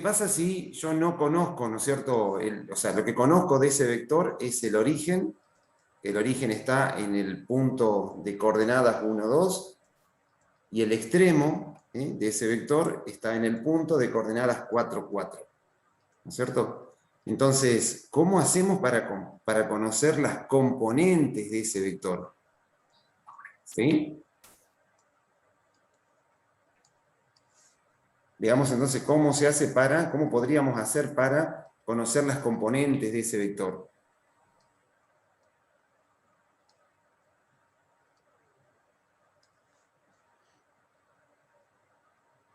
¿Qué pasa si yo no conozco, ¿no es cierto? O sea, lo que conozco de ese vector es el origen. El origen está en el punto de coordenadas 1, 2, y el extremo de ese vector está en el punto de coordenadas 4, 4. ¿No es cierto? Entonces, ¿cómo hacemos para conocer las componentes de ese vector? ¿Sí? Veamos entonces cómo se hace cómo podríamos hacer para conocer las componentes de ese vector.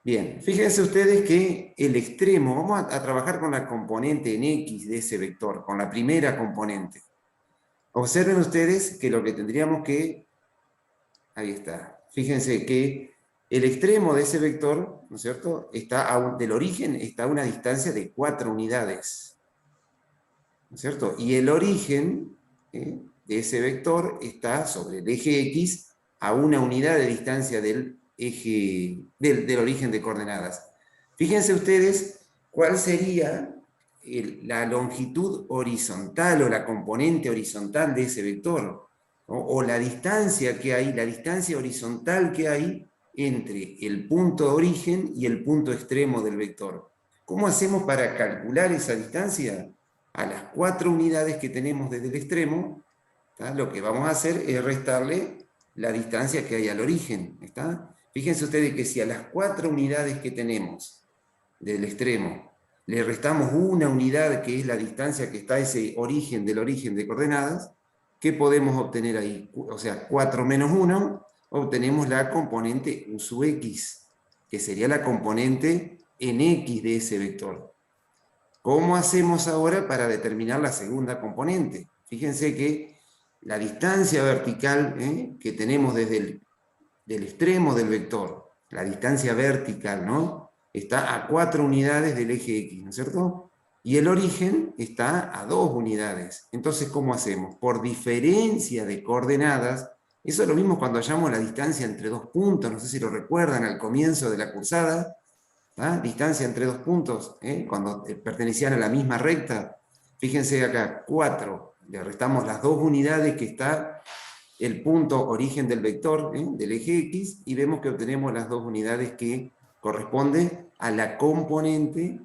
Bien, fíjense ustedes que el extremo, vamos a trabajar con la componente en X de ese vector, con la primera componente. Observen ustedes que lo que tendríamos que, ahí está, fíjense que el extremo de ese vector, ¿no es cierto?, del origen está a una distancia de 4 unidades, ¿no es cierto? Y el origen de ese vector está sobre el eje X a una unidad de distancia del origen de coordenadas. Fíjense ustedes cuál sería la longitud horizontal o la componente horizontal de ese vector, ¿no? O la distancia que hay, la distancia horizontal que hay entre el punto de origen y el punto extremo del vector. ¿Cómo hacemos para calcular esa distancia? A las 4 unidades que tenemos desde el extremo, ¿tá? Lo que vamos a hacer es restarle la distancia que hay al origen. ¿Está? Fíjense ustedes que si a las 4 unidades que tenemos del extremo le restamos una unidad que es la distancia que está ese origen del origen de coordenadas, ¿qué podemos obtener ahí? O sea, 4 menos 1, obtenemos la componente u sub x, que sería la componente en x de ese vector. ¿Cómo hacemos ahora para determinar la segunda componente? Fíjense que la distancia vertical que tenemos desde del extremo del vector, la distancia vertical, ¿no?, está a 4 unidades del eje X, ¿no es cierto? Y el origen está a 2 unidades. Entonces, ¿cómo hacemos? Por diferencia de coordenadas, eso es lo mismo cuando hallamos la distancia entre dos puntos, no sé si lo recuerdan al comienzo de la cursada, distancia entre dos puntos, cuando pertenecían a la misma recta. Fíjense acá, 4, le restamos las 2 unidades que está el punto origen del vector, del eje X, y vemos que obtenemos las 2 unidades que corresponden a la componente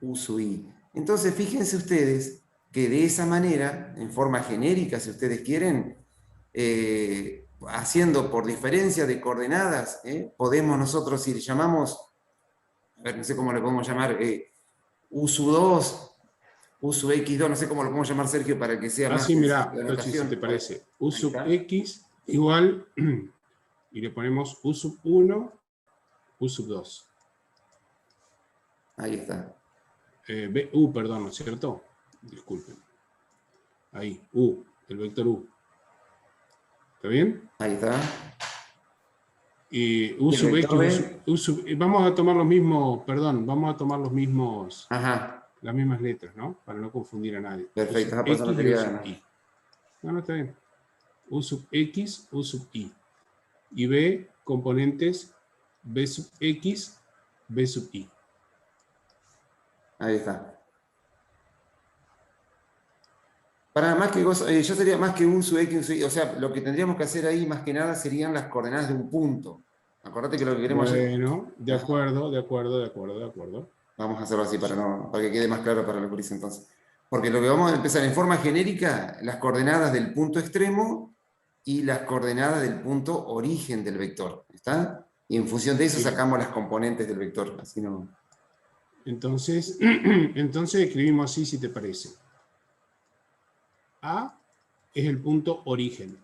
U sub I. Entonces, fíjense ustedes que de esa manera, en forma genérica, si ustedes quieren, haciendo por diferencia de coordenadas, podemos nosotros, si le llamamos, a ver, no sé cómo le podemos llamar, U sub 2, U sub X2, no sé cómo lo podemos llamar, Sergio, para que sea más Así, sencillo mirá, la Tochi, si notación. te parece, U sub Está. X igual, y le ponemos U sub 1, U sub 2. Ahí está. Perdón, ¿no es cierto? Disculpen. Ahí, U, el vector U. ¿Está bien? Ahí está. Y U ¿Y el sub vector X, B? vamos a tomar los mismos, perdón, vamos a tomar los mismos, Ajá. las mismas letras, ¿no? Para no confundir a nadie. U Perfecto. sub Esa X persona y U quería. sub Y. No, está bien. U sub X, U sub Y. Y B, componentes B sub X, B sub Y. Ahí está. Para más que yo sería más que un sub X, un sub Y. O sea, lo que tendríamos que hacer ahí más que nada serían las coordenadas de un punto. Acordate que lo que queremos hacer. Bueno, de acuerdo, de acuerdo, de acuerdo, de acuerdo. Vamos a hacerlo así para que quede más claro para los gurises entonces. Porque lo que vamos a empezar en forma genérica, las coordenadas del punto extremo y las coordenadas del punto origen del vector. ¿Está? Y en función de eso Bien. sacamos las componentes del vector. Así no. Entonces, entonces escribimos así, si te parece. A es el punto origen.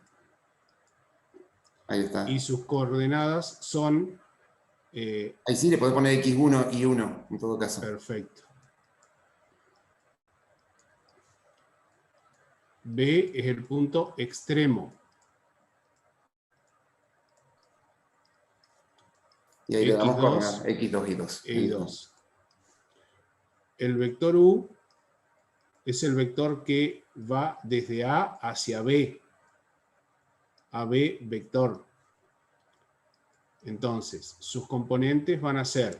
Ahí está. Y sus coordenadas son... Ahí sí le podés poner X1 y 1, en todo caso. Perfecto. B es el punto extremo. Y ahí le damos X2, coordenadas, X2 y 2. y 2. El vector U es el vector que va desde A hacia B. A B vector. Entonces, sus componentes van a ser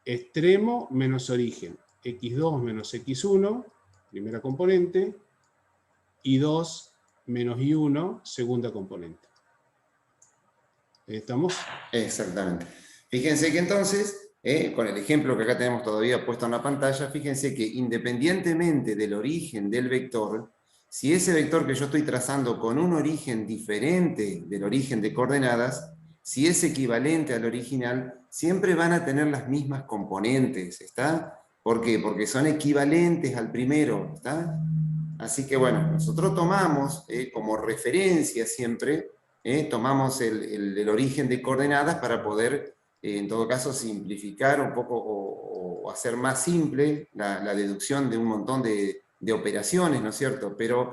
extremo menos origen. x2 menos x1, primera componente, y2 menos y1, segunda componente. ¿Estamos? Exactamente. Fíjense que entonces, con el ejemplo que acá tenemos todavía puesto en la pantalla, fíjense que independientemente del origen del vector, si ese vector que yo estoy trazando con un origen diferente del origen de coordenadas, si es equivalente al original, siempre van a tener las mismas componentes, ¿está? ¿Por qué? Porque son equivalentes al primero, ¿está? Así que bueno, nosotros tomamos como referencia siempre, tomamos el origen de coordenadas para poder, en todo caso, simplificar un poco o hacer más simple la deducción de un montón de operaciones, ¿no es cierto? Pero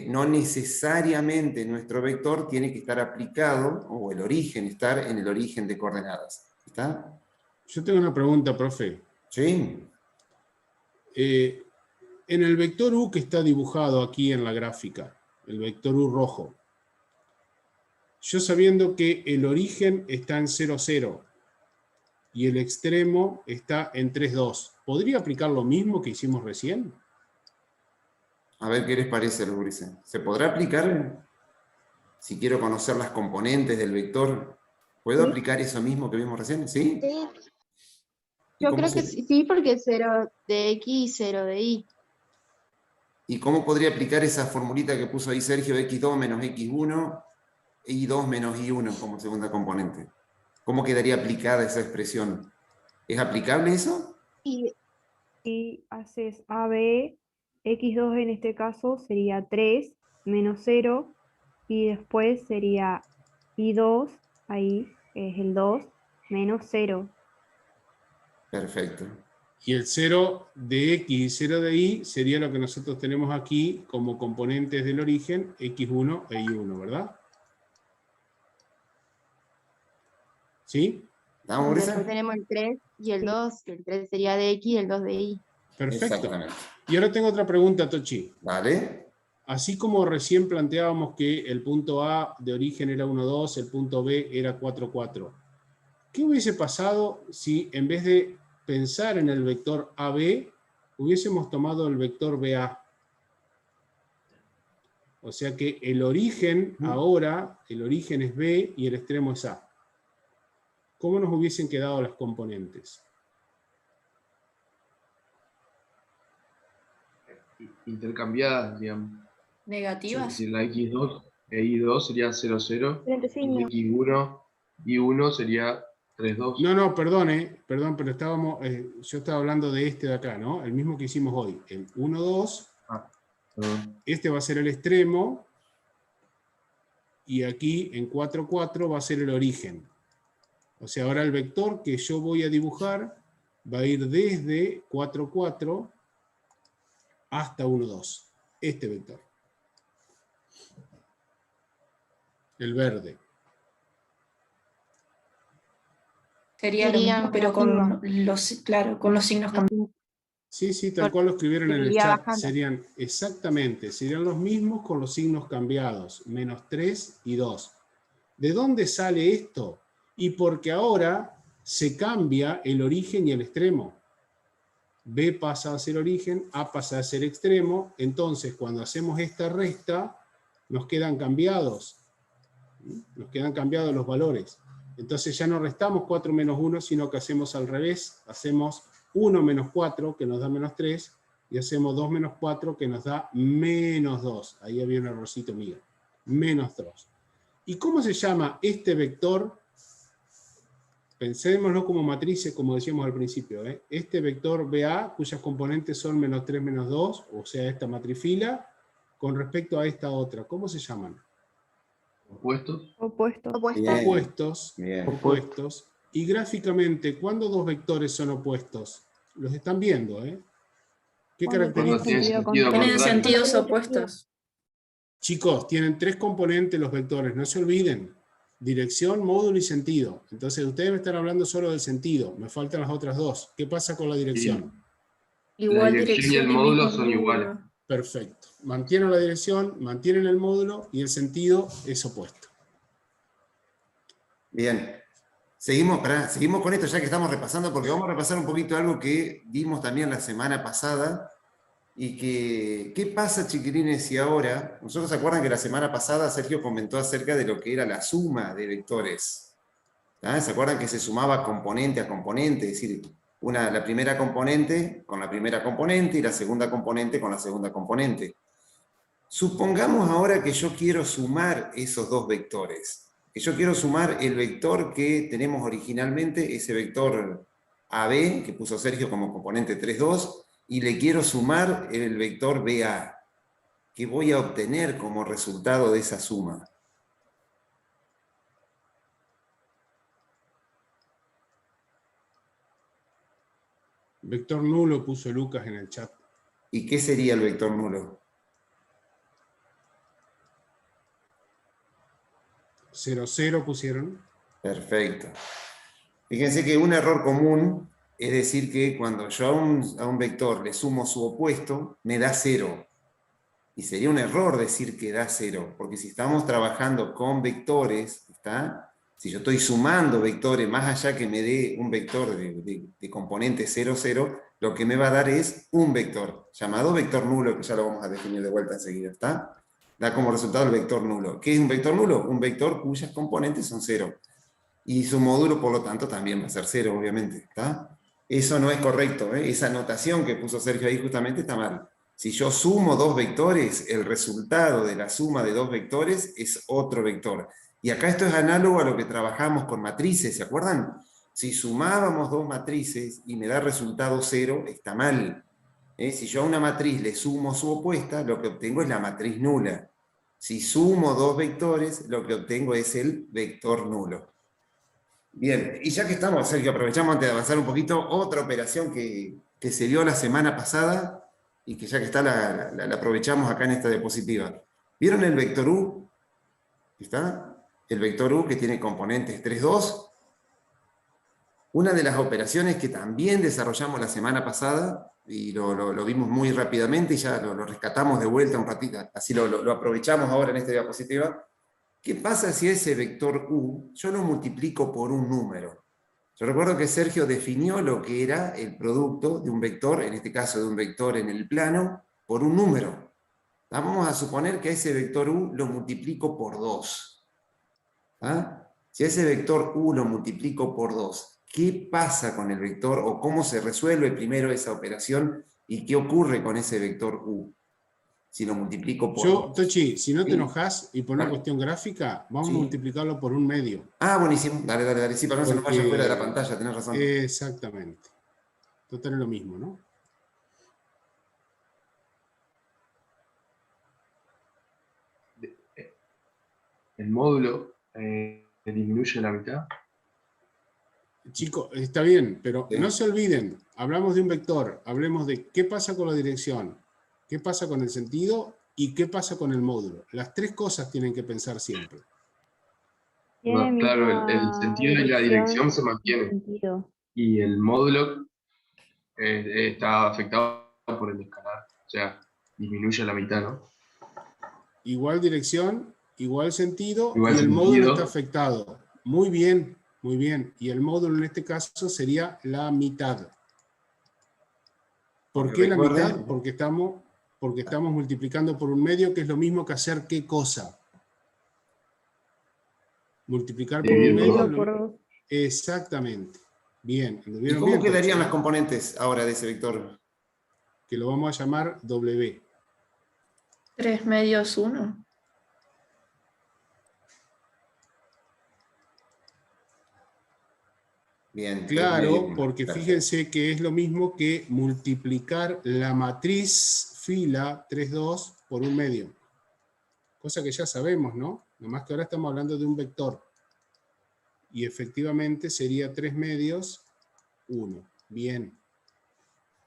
no necesariamente nuestro vector tiene que estar aplicado, o el origen estar en el origen de coordenadas. ¿Está? Yo tengo una pregunta, profe. Sí. En el vector U que está dibujado aquí en la gráfica, el vector U rojo, yo sabiendo que el origen está en 0, 0 y el extremo está en 3, 2, ¿podría aplicar lo mismo que hicimos recién? A ver qué les parece, los gurises. ¿Se podrá aplicar, si quiero conocer las componentes del vector, puedo aplicar eso mismo que vimos recién? ¿Sí? Sí, ¿Y yo cómo creo que sí, porque es 0 de X y 0 de Y. ¿Y cómo podría aplicar esa formulita que puso ahí Sergio, x2 menos x1, y2 menos y1 como segunda componente? ¿Cómo quedaría aplicada esa expresión? ¿Es aplicable eso? Y Si haces AB, x2 en este caso sería 3 menos 0 y después sería y2, ahí es el 2, menos 0. Perfecto. Y el 0 de X y 0 de Y sería lo que nosotros tenemos aquí como componentes del origen, X1 e Y1, ¿verdad? ¿Sí? ¿Estamos, después Mauricio? tenemos el 3 y el Sí. 2, que el 3 sería de X y el 2 de Y. Perfecto. Exactamente. Y ahora tengo otra pregunta, Tochi. ¿Vale? Así como recién planteábamos que el punto A de origen era 1, 2, el punto B era 4, 4. ¿Qué hubiese pasado si en vez de pensar en el vector AB, hubiésemos tomado el vector BA? O sea que el origen ahora, el origen es B y el extremo es A. ¿Cómo nos hubiesen quedado las componentes? Intercambiadas, digamos. Es Negativas. decir, la x2 e y2 sería 0, 0, Frente y signo. x1 y 1 sería 3, 2. No, perdón, pero yo estaba hablando de este de acá, ¿no? El mismo que hicimos hoy, el 1, 2, Perdón. este va a ser el extremo, y aquí en 4, 4 va a ser el origen. O sea, ahora el vector que yo voy a dibujar va a ir desde 4, 4 hasta 1, 2. Este vector. El verde. Sería lo mismo, pero con los signos cambiados. Sí, tal cual lo escribieron en el Seguiría chat. bajando. Serían los mismos con los signos cambiados, menos 3 y 2. ¿De dónde sale esto? Y porque ahora se cambia el origen y el extremo. B pasa a ser origen, A pasa a ser extremo, entonces cuando hacemos esta resta, nos quedan cambiados. Nos quedan cambiados los valores. Entonces ya no restamos 4 menos 1, sino que hacemos al revés. Hacemos 1 menos 4, que nos da menos 3, y hacemos 2 menos 4, que nos da menos 2. Ahí había un errorcito mío. Menos 2. ¿Y cómo se llama este vector? Pensémoslo como matrices, como decíamos al principio. Este vector BA, cuyas componentes son menos 3, menos 2, o sea, esta matrifila, con respecto a esta otra. ¿Cómo se llaman? Opuestos. Opuesto. Bien. Opuestos. Bien. Opuestos. Y gráficamente, ¿cuándo dos vectores son opuestos? Los están viendo, ¿eh? ¿Qué Cuando Cuando tiene características? sentido Tienen contrario. sentidos opuestos. Chicos, tienen tres componentes los vectores, no se olviden. Dirección, módulo y sentido. Entonces, ustedes me están hablando solo del sentido. Me faltan las otras dos. ¿Qué pasa con la dirección? Igual La dirección y el mismo módulo son iguales. Perfecto. Mantienen la dirección, mantienen el módulo y el sentido es opuesto. Bien. seguimos con esto ya que estamos repasando, porque vamos a repasar un poquito algo que vimos también la semana pasada, y que, ¿qué pasa, chiquilines, si ahora, nosotros se acuerdan que la semana pasada Sergio comentó acerca de lo que era la suma de vectores? ¿Ah? ¿Se acuerdan que se sumaba componente a componente? Es decir, la primera componente con la primera componente y la segunda componente con la segunda componente. Supongamos ahora que yo quiero sumar esos dos vectores. Que yo quiero sumar el vector que tenemos originalmente, ese vector AB, que puso Sergio como componente 3, 2, y le quiero sumar el vector BA. ¿Qué voy a obtener como resultado de esa suma? Vector nulo puso Lucas en el chat. ¿Y qué sería el vector nulo? 0, 0 pusieron. Perfecto. Fíjense que un error común es decir que cuando yo a un vector le sumo su opuesto, me da 0. Y sería un error decir que da 0, porque si estamos trabajando con vectores, ¿está? Si yo estoy sumando vectores, más allá que me dé un vector de componente 0, 0, lo que me va a dar es un vector, llamado vector nulo, que ya lo vamos a definir de vuelta enseguida, ¿está? Da como resultado el vector nulo. ¿Qué es un vector nulo? Un vector cuyas componentes son 0. Y su módulo, por lo tanto, también va a ser 0, obviamente, ¿está? Eso no es correcto, ¿eh? Esa notación que puso Sergio ahí justamente está mal. Si yo sumo dos vectores, el resultado de la suma de dos vectores es otro vector. Y acá esto es análogo a lo que trabajamos con matrices, ¿se acuerdan? Si sumábamos dos matrices y me da resultado 0, está mal. Si yo a una matriz le sumo su opuesta, lo que obtengo es la matriz nula. Si sumo dos vectores, lo que obtengo es el vector nulo. Bien, y ya que estamos, Sergio, aprovechamos antes de avanzar un poquito, otra operación que se vio la semana pasada, y que ya que está la aprovechamos acá en esta diapositiva. ¿Vieron el vector U? ¿Está? El vector U que tiene componentes 3, 2. Una de las operaciones que también desarrollamos la semana pasada, y lo vimos muy rápidamente, y ya lo rescatamos de vuelta un ratito, así lo aprovechamos ahora en esta diapositiva. ¿Qué pasa si ese vector U yo lo multiplico por un número? Yo recuerdo que Sergio definió lo que era el producto de un vector, en este caso de un vector en el plano, por un número. Vamos a suponer que a ese vector U lo multiplico por 2. ¿Ah? Si a ese vector U lo multiplico por 2, ¿qué pasa con el vector o cómo se resuelve primero esa operación y qué ocurre con ese vector U? Si lo multiplico por 2. Tochi, si no te Sí. enojas y por una cuestión gráfica, vamos a multiplicarlo por un medio. Ah, buenísimo. Dale. Sí, para que no se nos vaya fuera de la pantalla, tenés razón. Exactamente. Total es lo mismo, ¿no? El módulo disminuye la mitad. Chicos, está bien, pero Sí. no se olviden, hablamos de un vector, hablemos de qué pasa con la dirección, qué pasa con el sentido y qué pasa con el módulo. Las tres cosas tienen que pensar siempre. Tiene Claro, el misma sentido y la dirección se mantiene. sentido. Y el módulo está afectado por el escalar. O sea, disminuye a la mitad, ¿no? Igual dirección, igual sentido, Igual y el sentido. módulo está afectado. Muy bien, muy bien. Y el módulo en este caso sería la mitad. ¿Por qué la mitad? Porque estamos multiplicando por un medio, que es lo mismo que hacer ¿qué cosa? Multiplicar por un medio. Exactamente. Bien. ¿Y cómo quedarían las componentes ahora de ese vector? Que lo vamos a llamar W. 3 medios 1. Bien. Claro, porque fíjense que es lo mismo que multiplicar la matriz fila 3, 2 por un medio. Cosa que ya sabemos, ¿no? Nomás que ahora estamos hablando de un vector. Y efectivamente sería 3 medios, 1. Bien.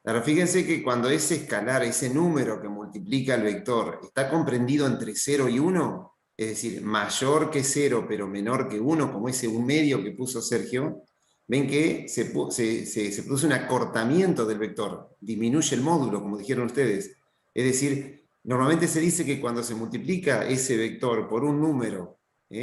Claro, fíjense que cuando ese escalar, ese número que multiplica el vector, está comprendido entre 0 y 1, es decir, mayor que 0 pero menor que 1, como ese 1 medio que puso Sergio, ven que se produce un acortamiento del vector, disminuye el módulo, como dijeron ustedes. Es decir, normalmente se dice que cuando se multiplica ese vector por un número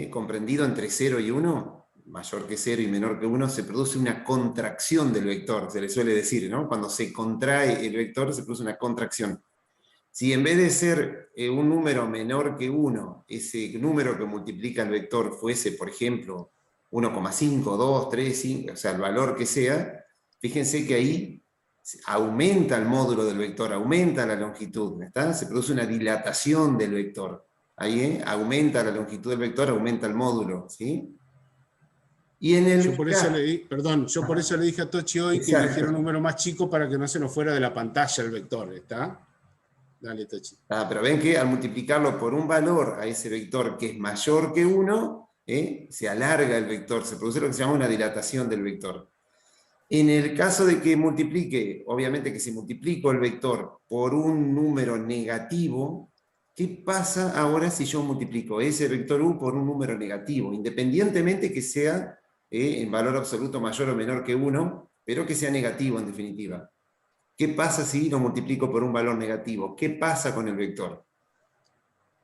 comprendido entre 0 y 1, mayor que 0 y menor que 1, se produce una contracción del vector, se le suele decir, ¿no? Cuando se contrae el vector, se produce una contracción. Si en vez de ser un número menor que 1, ese número que multiplica el vector fuese, por ejemplo, 1,5, 2, 3, 5, o sea, el valor que sea, fíjense que ahí aumenta el módulo del vector, aumenta la longitud, ¿está? Se produce una dilatación del vector. Ahí aumenta la longitud del vector, aumenta el módulo, ¿sí? Y en el Yo por eso le dije a Tochi hoy que eligiera un número más chico para que no se nos fuera de la pantalla el vector, ¿está? Dale, Tochi. Pero ven que al multiplicarlo por un valor a ese vector que es mayor que 1, se alarga el vector, se produce lo que se llama una dilatación del vector. En el caso de que multiplique, obviamente que si multiplico el vector por un número negativo, ¿qué pasa ahora si yo multiplico ese vector u por un número negativo? Independientemente que sea en valor absoluto mayor o menor que 1, pero que sea negativo en definitiva. ¿Qué pasa si lo multiplico por un valor negativo? ¿Qué pasa con el vector?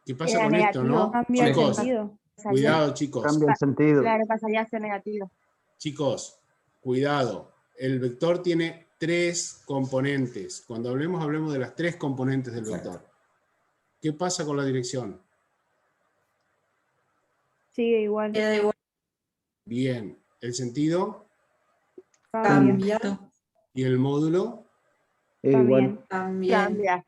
¿Qué pasa con esto, no? Cambia el Chicos, sentido. cuidado, chicos. Cambia el sentido. Claro, pasaría a ser negativo. Chicos, cuidado. El vector tiene 3 componentes. Cuando hablemos de las 3 componentes del vector. ¿Qué pasa con la dirección? Sigue igual. Queda igual. Bien. ¿El sentido? Cambia. Cambia. ¿Y el módulo? Igual. También. Cambia.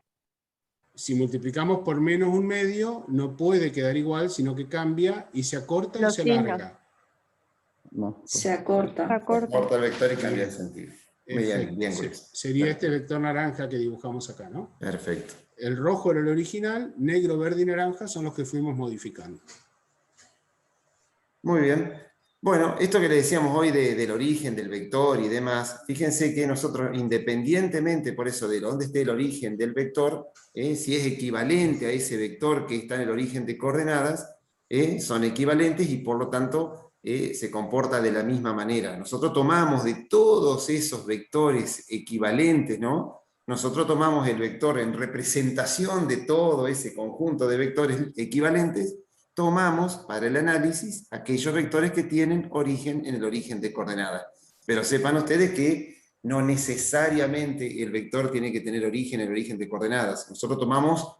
Si multiplicamos por menos un medio, no puede quedar igual, sino que cambia y se acorta o Los se signos. alarga. No. Se acorta. Corta el vector y cambia el sentido. Muy Perfecto. bien, Wilson. Sería este vector naranja que dibujamos acá, ¿no? Perfecto. El rojo era el original, negro, verde y naranja son los que fuimos modificando. Muy bien. Bueno, esto que le decíamos hoy del origen del vector y demás, fíjense que nosotros, independientemente por eso de dónde esté el origen del vector, si es equivalente a ese vector que está en el origen de coordenadas, son equivalentes y por lo tanto se comporta de la misma manera. Nosotros tomamos de todos esos vectores equivalentes, ¿no? Nosotros tomamos el vector en representación de todo ese conjunto de vectores equivalentes, tomamos para el análisis aquellos vectores que tienen origen en el origen de coordenadas. Pero sepan ustedes que no necesariamente el vector tiene que tener origen en el origen de coordenadas. Nosotros tomamos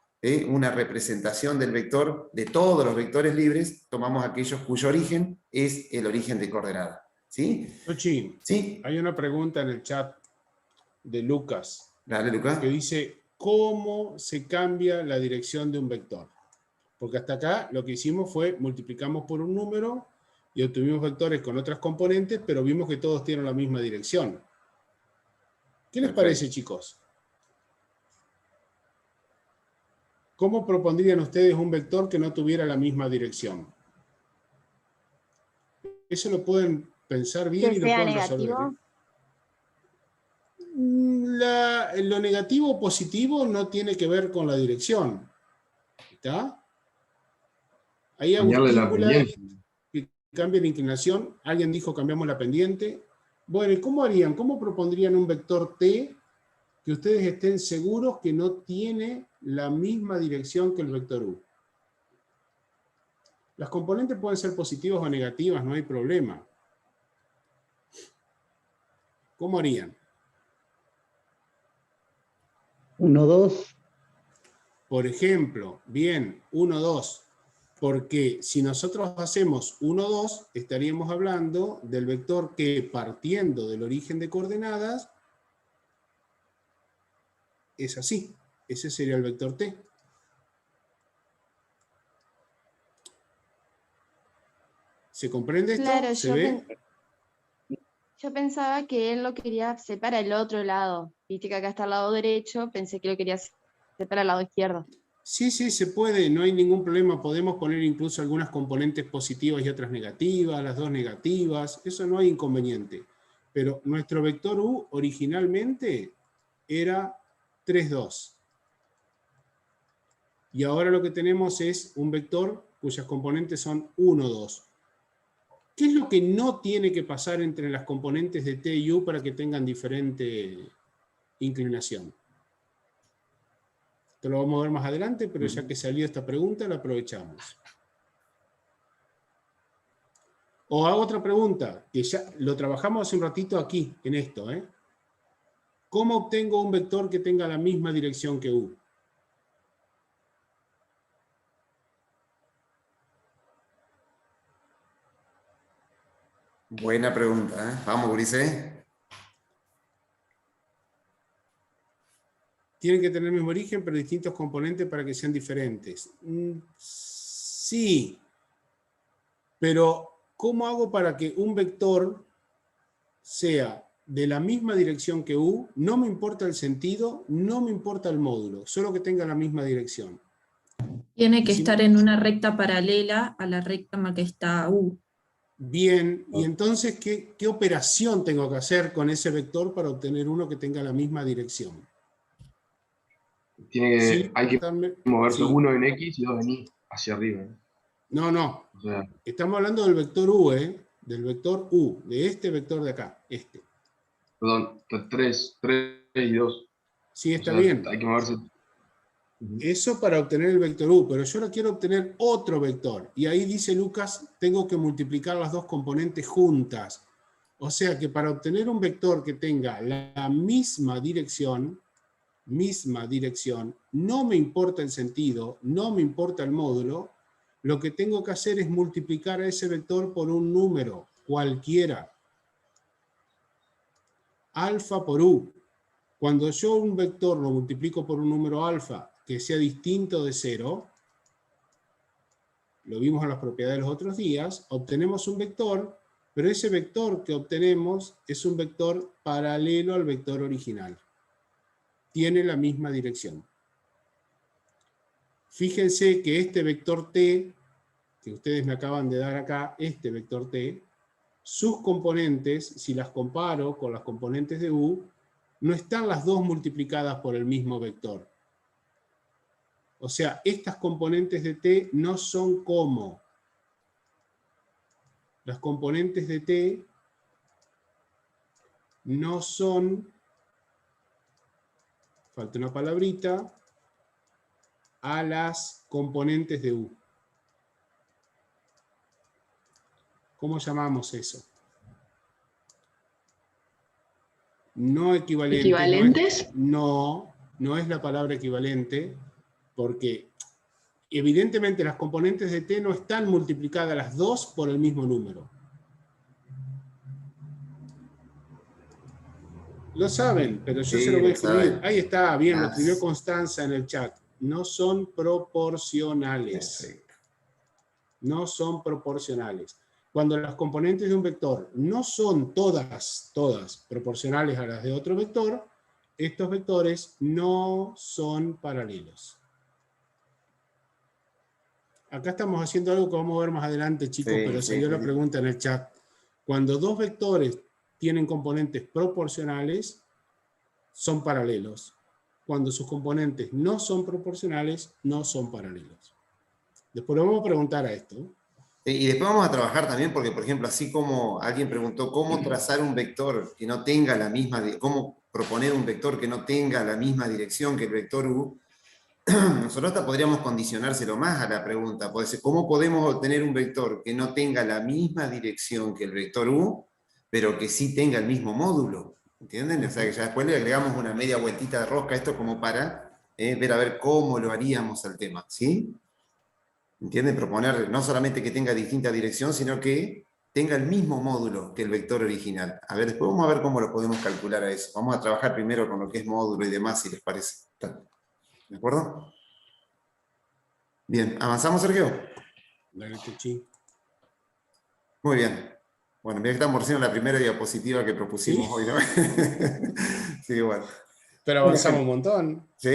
una representación del vector, de todos los vectores libres, tomamos aquellos cuyo origen es el origen de coordenadas. ¿Sí? Tochi, ¿Sí? hay una pregunta en el chat de Lucas Dale, Lucas. que dice, ¿cómo se cambia la dirección de un vector? Porque hasta acá lo que hicimos fue multiplicamos por un número y obtuvimos vectores con otras componentes, pero vimos que todos tienen la misma dirección. ¿Qué les parece, chicos? ¿Cómo propondrían ustedes un vector que no tuviera la misma dirección? Eso lo pueden pensar bien Que y lo sea pueden resolver. negativo. Lo negativo o positivo no tiene que ver con la dirección. ¿Está? Hay Cambiarle la agustículas pendiente. que cambian la inclinación. Alguien dijo cambiamos la pendiente. Bueno, ¿y cómo harían? ¿Cómo propondrían un vector t que ustedes estén seguros que no tiene la misma dirección que el vector u? Las componentes pueden ser positivas o negativas, no hay problema. ¿Cómo harían? 1, 2. Por ejemplo, bien, 1, 2. Porque si nosotros hacemos 1, 2, estaríamos hablando del vector que, partiendo del origen de coordenadas, es así. Ese sería el vector t. ¿Se comprende esto? Claro, ¿Se ve? yo pensaba que él lo quería hacer para el otro lado. Viste que acá está el lado derecho, pensé que lo quería hacer para el lado izquierdo. Sí, sí, se puede, no hay ningún problema. Podemos poner incluso algunas componentes positivas y otras negativas, las dos negativas, eso no hay inconveniente. Pero nuestro vector u originalmente era 3, 2. Y ahora lo que tenemos es un vector cuyas componentes son 1, 2. ¿Qué es lo que no tiene que pasar entre las componentes de t y u para que tengan diferente inclinación? Esto lo vamos a ver más adelante, pero ya que salió esta pregunta, la aprovechamos. O hago otra pregunta, que ya lo trabajamos hace un ratito aquí, en esto. ¿Cómo obtengo un vector que tenga la misma dirección que U? Buena pregunta, ¿eh? Vamos, Ulises. Tienen que tener el mismo origen, pero distintos componentes para que sean diferentes. Sí, pero ¿cómo hago para que un vector sea de la misma dirección que U? No me importa el sentido, no me importa el módulo, solo que tenga la misma dirección. Tiene que si estar en una recta paralela a la recta en la que está U. Bien, y entonces, ¿qué operación tengo que hacer con ese vector para obtener uno que tenga la misma dirección? Hay que moverse Sí. uno en X y dos en Y, hacia arriba. No. O sea, Estamos hablando del vector U, del vector U, de este vector de acá, este. perdón, 3 y 2. Sí, está O sea, bien. hay que moverse. Eso para obtener el vector U, pero yo ahora quiero obtener otro vector. Y ahí dice Lucas, tengo que multiplicar las dos componentes juntas. O sea que para obtener un vector que tenga la misma dirección, no me importa el sentido, no me importa el módulo, lo que tengo que hacer es multiplicar a ese vector por un número, cualquiera. Alfa por U. Cuando yo un vector lo multiplico por un número alfa que sea distinto de 0, lo vimos en las propiedades de los otros días, obtenemos un vector, pero ese vector que obtenemos es un vector paralelo al vector original. Tiene la misma dirección. Fíjense que este vector t, que ustedes me acaban de dar acá, este vector t, sus componentes, si las comparo con las componentes de U, no están las dos multiplicadas por el mismo vector. O sea, estas componentes de t no son como. Las componentes de t no son, falta una palabrita, a las componentes de U. ¿Cómo llamamos eso? No equivalentes. ¿Equivalentes? No es la palabra equivalente, porque evidentemente las componentes de t no están multiplicadas las dos por el mismo número. Lo saben, pero yo se lo voy a escribir. Ahí está, bien, lo escribió Constanza en el chat. No son proporcionales. Perfecto. No son proporcionales. Cuando las componentes de un vector no son todas proporcionales a las de otro vector, estos vectores no son paralelos. Acá estamos haciendo algo que vamos a ver más adelante, chicos, pero salió la pregunta en el chat. Cuando dos vectores tienen componentes proporcionales, son paralelos. Cuando sus componentes no son proporcionales, no son paralelos. Después lo vamos a preguntar a esto. Y después vamos a trabajar también, porque por ejemplo, así como alguien preguntó cómo trazar un vector que no tenga la misma, cómo proponer un vector que no tenga la misma dirección que el vector U, nosotros hasta podríamos condicionárselo más a la pregunta. Puede ser, ¿cómo podemos obtener un vector que no tenga la misma dirección que el vector U, pero que sí tenga el mismo módulo? ¿Entienden? O sea, que ya después le agregamos una media vueltita de rosca a esto como para ver a ver cómo lo haríamos al tema, ¿sí? ¿Entienden? Proponer no solamente que tenga distinta dirección, sino que tenga el mismo módulo que el vector original. A ver, después vamos a ver cómo lo podemos calcular a eso. Vamos a trabajar primero con lo que es módulo y demás, si les parece. ¿De acuerdo? Bien, ¿avanzamos, Sergio? Dale, Tuchi. Muy bien. Bueno, mira que estamos recién en la primera diapositiva que propusimos hoy, ¿no? Sí, bueno. Pero avanzamos un montón. Sí,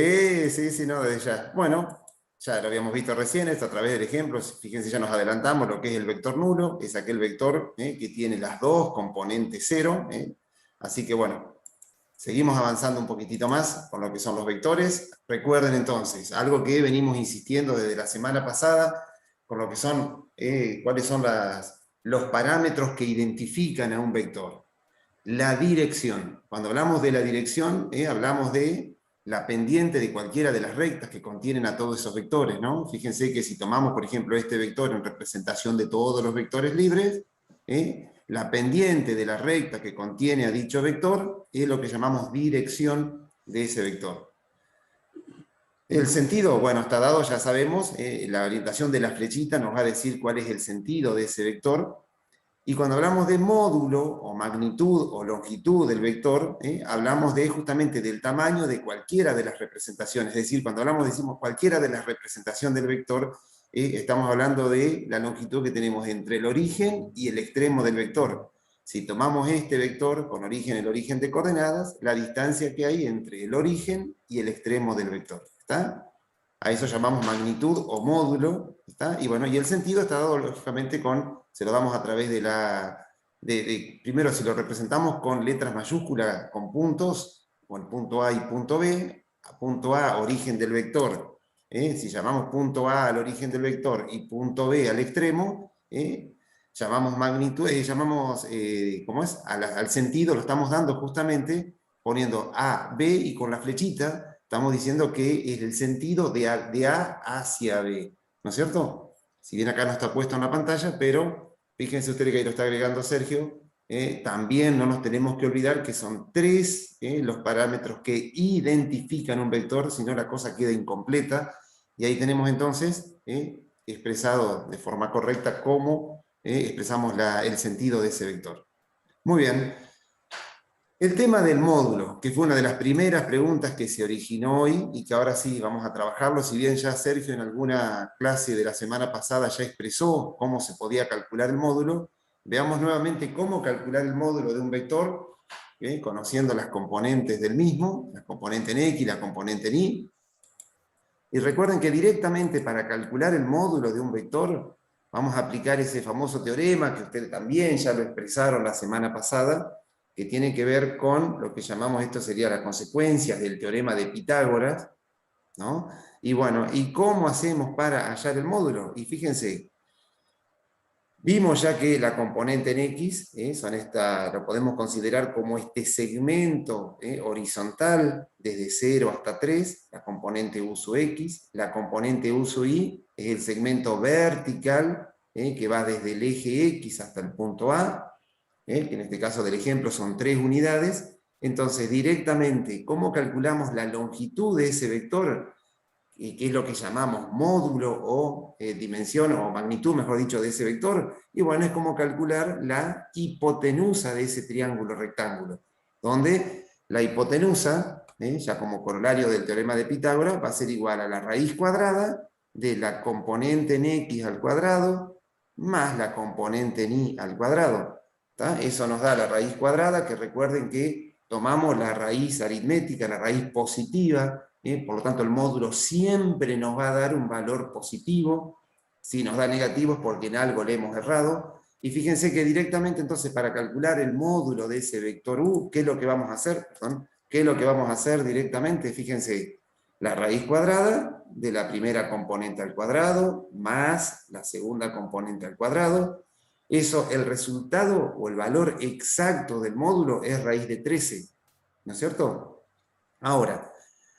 no, desde ya. Bueno, ya lo habíamos visto recién, esto a través del ejemplo. Fíjense, ya nos adelantamos lo que es el vector nulo, es aquel vector que tiene las dos componentes 0. Así que bueno, seguimos avanzando un poquitito más con lo que son los vectores. Recuerden entonces, algo que venimos insistiendo desde la semana pasada, con lo que son, cuáles son los parámetros que identifican a un vector. La dirección. Cuando hablamos de la dirección, hablamos de la pendiente de cualquiera de las rectas que contienen a todos esos vectores, ¿no? Fíjense que si tomamos, por ejemplo, este vector en representación de todos los vectores libres, la pendiente de la recta que contiene a dicho vector es lo que llamamos dirección de ese vector. El sentido, bueno, está dado, ya sabemos, la orientación de la flechita nos va a decir cuál es el sentido de ese vector. Y cuando hablamos de módulo, o magnitud, o longitud del vector, hablamos justamente del tamaño de cualquiera de las representaciones. Es decir, cuando decimos cualquiera de las representaciones del vector, estamos hablando de la longitud que tenemos entre el origen y el extremo del vector. Si tomamos este vector con el origen de coordenadas, la distancia que hay entre el origen y el extremo del vector. ¿Está? A eso llamamos magnitud o módulo. ¿Está? Y bueno, y el sentido está dado lógicamente se lo damos a través de primero, si lo representamos con letras mayúsculas, con puntos, con punto A y punto B, a punto A, origen del vector. Si llamamos punto A al origen del vector y punto B al extremo, llamamos magnitud, ¿cómo es? Al sentido lo estamos dando justamente poniendo A, B y con la flechita estamos diciendo que es el sentido de A hacia B, ¿no es cierto? Si bien acá no está puesto en la pantalla, pero fíjense ustedes que ahí lo está agregando Sergio, también no nos tenemos que olvidar que son 3 los parámetros que identifican un vector, si no la cosa queda incompleta, y ahí tenemos entonces expresado de forma correcta cómo expresamos el sentido de ese vector. Muy bien. El tema del módulo, que fue una de las primeras preguntas que se originó hoy y que ahora sí vamos a trabajarlo, si bien ya Sergio en alguna clase de la semana pasada ya expresó cómo se podía calcular el módulo, veamos nuevamente cómo calcular el módulo de un vector, conociendo las componentes del mismo, la componente en X, la componente en Y. Y recuerden que directamente para calcular el módulo de un vector, vamos a aplicar ese famoso teorema que ustedes también ya lo expresaron la semana pasada, que tiene que ver con lo que llamamos, esto sería las consecuencias del teorema de Pitágoras, ¿no? Y bueno, ¿y cómo hacemos para hallar el módulo? Y fíjense, vimos ya que la componente en X, lo podemos considerar como este segmento horizontal desde 0 hasta 3, la componente uso X, la componente uso Y es el segmento vertical que va desde el eje X hasta el punto A, que en este caso del ejemplo son 3 unidades. Entonces directamente, ¿cómo calculamos la longitud de ese vector? ¿Qué es lo que llamamos módulo o dimensión o magnitud, mejor dicho, de ese vector? Y bueno, es como calcular la hipotenusa de ese triángulo rectángulo, donde la hipotenusa, ya como corolario del teorema de Pitágoras, va a ser igual a la raíz cuadrada de la componente en X al cuadrado más la componente en Y al cuadrado. ¿Tá? Eso nos da la raíz cuadrada, que recuerden que tomamos la raíz aritmética, la raíz positiva, por lo tanto el módulo siempre nos va a dar un valor positivo. Si nos da negativos porque en algo le hemos errado. Y fíjense que directamente entonces para calcular el módulo de ese vector U, ¿qué es lo que vamos a hacer? Perdón, ¿qué es lo que vamos a hacer directamente? Fíjense, la raíz cuadrada de la primera componente al cuadrado más la segunda componente al cuadrado. Eso, el resultado o el valor exacto del módulo es raíz de 13, ¿no es cierto? Ahora,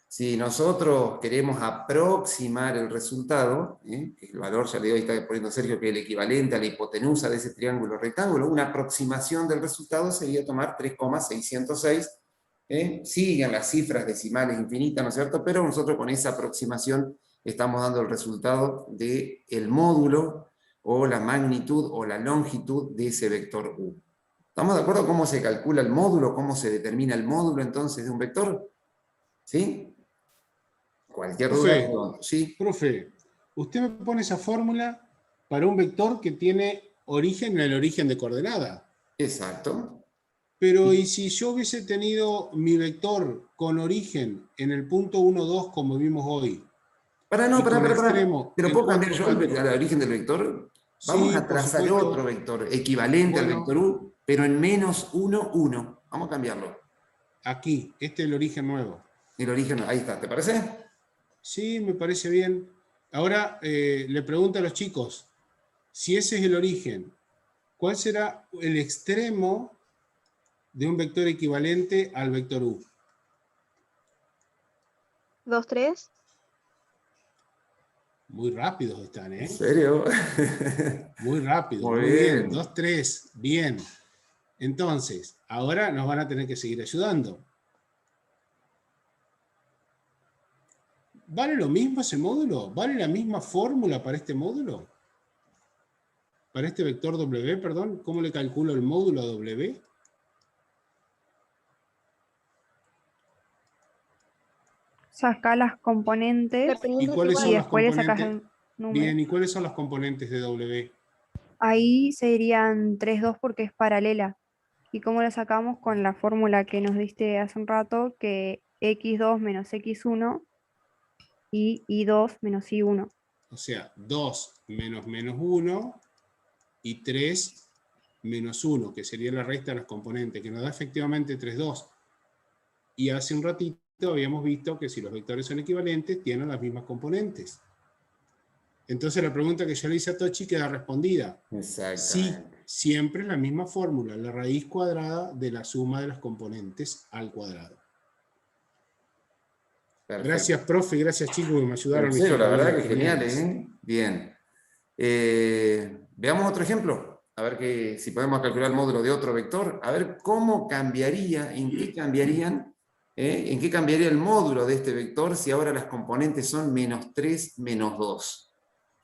si nosotros queremos aproximar el resultado, el valor, ya le doy, está poniendo Sergio, que es el equivalente a la hipotenusa de ese triángulo rectángulo, una aproximación del resultado sería tomar 3,606, siguen las cifras decimales infinitas, ¿no es cierto? Pero nosotros con esa aproximación estamos dando el resultado del módulo o la magnitud o la longitud de ese vector U. ¿Estamos de acuerdo cómo se calcula el módulo, cómo se determina el módulo entonces de un vector? ¿Sí? Cualquier Profe, duda. Sí. profe, usted me pone esa fórmula para un vector que tiene origen en el origen de coordenada. Exacto. Pero ¿y si yo hubiese tenido mi vector con origen en el punto 1, 2 como vimos hoy? Para. ¿Pero puedo cambiar yo el origen del vector? Vamos Sí, a por trazar supuesto. otro vector equivalente al vector U, pero en menos 1, 1. Vamos a cambiarlo. Aquí, este es el origen nuevo. El origen, ahí está, ¿te parece? Sí, me parece bien. Ahora le pregunto a los chicos, si ese es el origen, ¿cuál será el extremo de un vector equivalente al vector U? 2, 3. Muy rápidos están, ¿eh? ¿En serio? Muy rápido, Muy muy bien. bien. 2, 3, bien. Entonces, ahora nos van a tener que seguir ayudando. ¿Vale lo mismo ese módulo? ¿Vale la misma fórmula para este módulo? Para este vector W, perdón. ¿Cómo le calculo el módulo a W? Sacás las componentes ¿Y cuáles y son las después le sacás componentes? el número. Bien, ¿y cuáles son las componentes de W? Ahí serían 3, 2 porque es paralela. ¿Y cómo la sacamos? Con la fórmula que nos diste hace un rato, que x2 menos x1 y y2 menos y1. O sea, 2 menos menos 1 y 3 menos 1, que sería la resta de las componentes, que nos da efectivamente 3, 2. Y hace un ratito habíamos visto que si los vectores son equivalentes, tienen las mismas componentes. Entonces la pregunta que yo le hice a Tochi queda respondida. Exactamente. Sí, siempre es la misma fórmula, la raíz cuadrada de la suma de las componentes al cuadrado. Perfecto. Gracias, profe, gracias chicos que me ayudaron. En serio, la verdad que geniales. genial, ¿eh? Bien. Veamos otro ejemplo. A ver si podemos calcular el módulo de otro vector. A ver cómo cambiaría, en qué cambiarían, en qué cambiaría el módulo de este vector si ahora las componentes son menos 3, menos 2.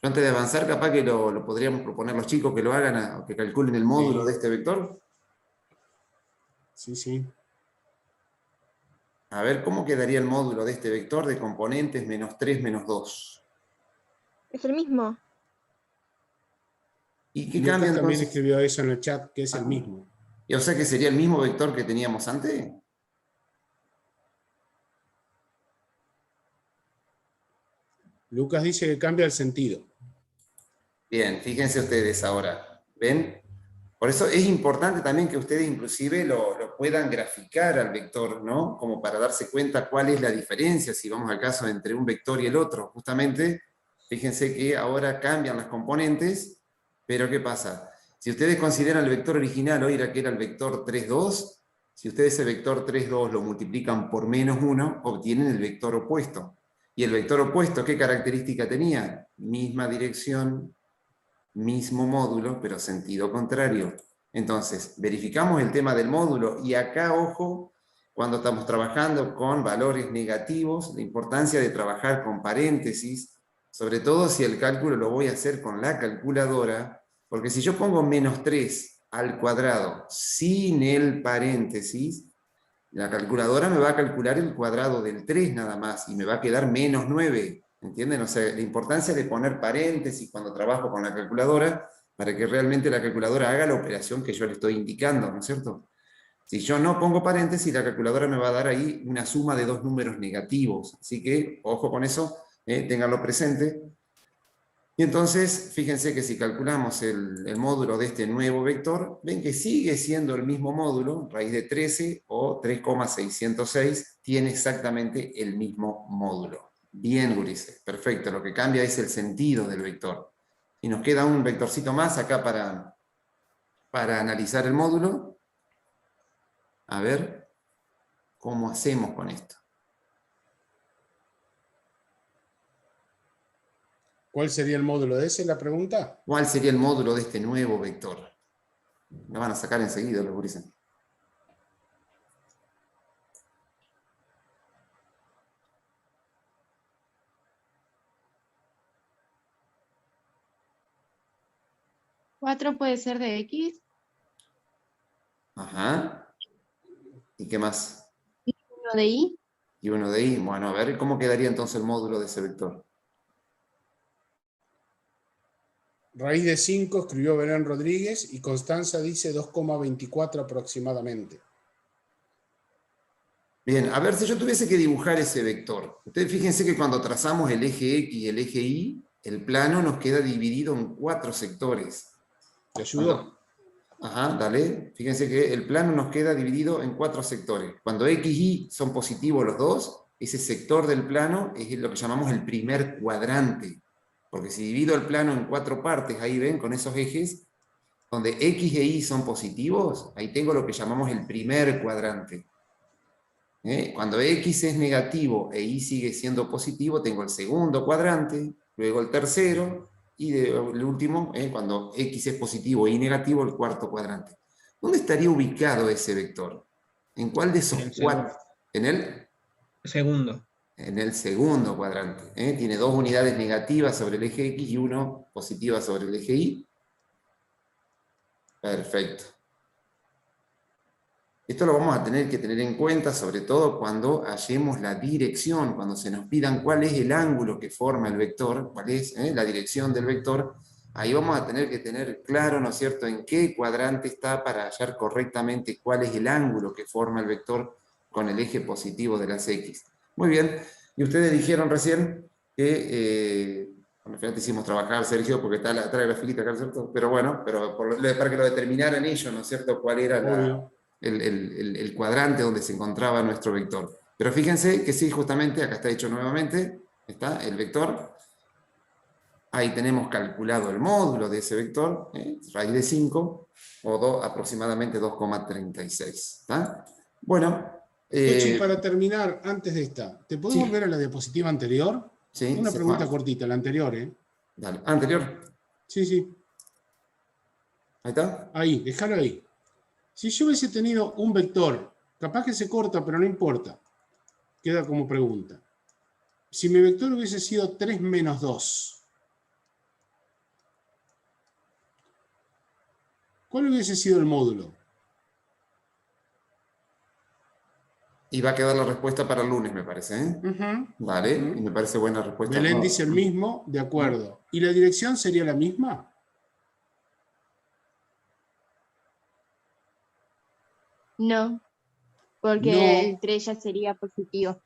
Yo antes de avanzar, capaz que lo podríamos proponer los chicos que lo hagan, o que calculen el módulo de este vector. Sí, sí. A ver, ¿cómo quedaría el módulo de este vector de componentes menos 3, menos 2? Es el mismo. ¿Y qué Lucas cambia también entonces? escribió eso en el chat, que es el mismo. ¿Y o sea que sería el mismo vector que teníamos antes? Lucas dice que cambia el sentido. Bien, fíjense ustedes ahora. ¿Ven? Por eso es importante también que ustedes inclusive lo puedan graficar al vector, ¿no? Como para darse cuenta cuál es la diferencia, si vamos al caso, entre un vector y el otro. Justamente, fíjense que ahora cambian las componentes, pero ¿qué pasa? Si ustedes consideran el vector original, hoy era que era el vector 3, 2, si ustedes ese vector 3, 2 lo multiplican por menos 1, obtienen el vector opuesto. ¿Y el vector opuesto qué característica tenía? Misma dirección, mismo módulo, pero sentido contrario. Entonces, verificamos el tema del módulo, y acá, ojo, cuando estamos trabajando con valores negativos, la importancia de trabajar con paréntesis, sobre todo si el cálculo lo voy a hacer con la calculadora, porque si yo pongo menos 3 al cuadrado sin el paréntesis, la calculadora me va a calcular el cuadrado del 3 nada más, y me va a quedar menos 9. ¿Entienden? O sea, la importancia de poner paréntesis cuando trabajo con la calculadora, para que realmente la calculadora haga la operación que yo le estoy indicando, ¿no es cierto? Si yo no pongo paréntesis, la calculadora me va a dar ahí una suma de dos números negativos. Así que, ojo con eso, ténganlo presente. Y entonces, fíjense que si calculamos el módulo de este nuevo vector, ven que sigue siendo el mismo módulo, raíz de 13 o 3,606, tiene exactamente el mismo módulo. Bien, gurises, perfecto. Lo que cambia es el sentido del vector. Y nos queda un vectorcito más acá para analizar el módulo. A ver cómo hacemos con esto. ¿Cuál sería el módulo de ese? ¿La pregunta? ¿Cuál sería el módulo de este nuevo vector? Me van a sacar enseguida los gurises. ¿4 puede ser de X? Ajá. ¿Y qué más? ¿Y 1 de Y? Y uno de Y. Bueno, a ver, ¿cómo quedaría entonces el módulo de ese vector? Raíz de 5 escribió Belén Rodríguez y Constanza dice 2,24 aproximadamente. Bien, a ver, si yo tuviese que dibujar ese vector. Ustedes fíjense que cuando trazamos el eje X y el eje Y, el plano nos queda dividido en 4 sectores. ¿Te ayudó? Ajá, dale. Fíjense que el plano nos queda dividido en 4 sectores. Cuando X y Y son positivos los dos, ese sector del plano es lo que llamamos el primer cuadrante. Porque si divido el plano en 4 partes, ahí ven, con esos ejes, donde X e Y son positivos, ahí tengo lo que llamamos el primer cuadrante. Cuando X es negativo e Y sigue siendo positivo, tengo el segundo cuadrante. luego el tercero, y el último, cuando X es positivo y negativo, el cuarto cuadrante. ¿Dónde estaría ubicado ese vector? ¿En cuál de esos cuatro? ¿En el? Segundo. En el segundo cuadrante. Tiene 2 unidades negativas sobre el eje X y 1 positiva sobre el eje Y. Perfecto. Esto lo vamos a tener que tener en cuenta, sobre todo cuando hallemos la dirección, cuando se nos pidan cuál es el ángulo que forma el vector, cuál es la dirección del vector. Ahí vamos a tener que tener claro, ¿no es cierto?, en qué cuadrante está para hallar correctamente cuál es el ángulo que forma el vector con el eje positivo de las X. Muy bien. Y ustedes dijeron recién que, al final te hicimos trabajar, Sergio, porque está atrás de la filita acá, ¿cierto? Pero bueno, para que lo determinaran ellos, ¿no es cierto?, cuál era el cuadrante donde se encontraba nuestro vector. Pero fíjense que sí, justamente, acá está hecho nuevamente, está el vector. Ahí tenemos calculado el módulo de ese vector, raíz de 5, o aproximadamente 2,36. Bueno. Tochi, para terminar, antes de esta, ¿te podés Sí. volver a la diapositiva anterior? Sí, Una pregunta cortita, la anterior, Dale. ¿Anterior? Sí, sí. Ahí está. Ahí, déjalo ahí. Si yo hubiese tenido un vector, capaz que se corta, pero no importa. Queda como pregunta. Si mi vector hubiese sido 3 menos 2, ¿cuál hubiese sido el módulo? Y va a quedar la respuesta para el lunes, me parece. Vale, y me parece buena respuesta. Belén dice el mismo, de acuerdo. ¿Y la dirección sería la misma? No, porque No. el 3 ya sería positivo.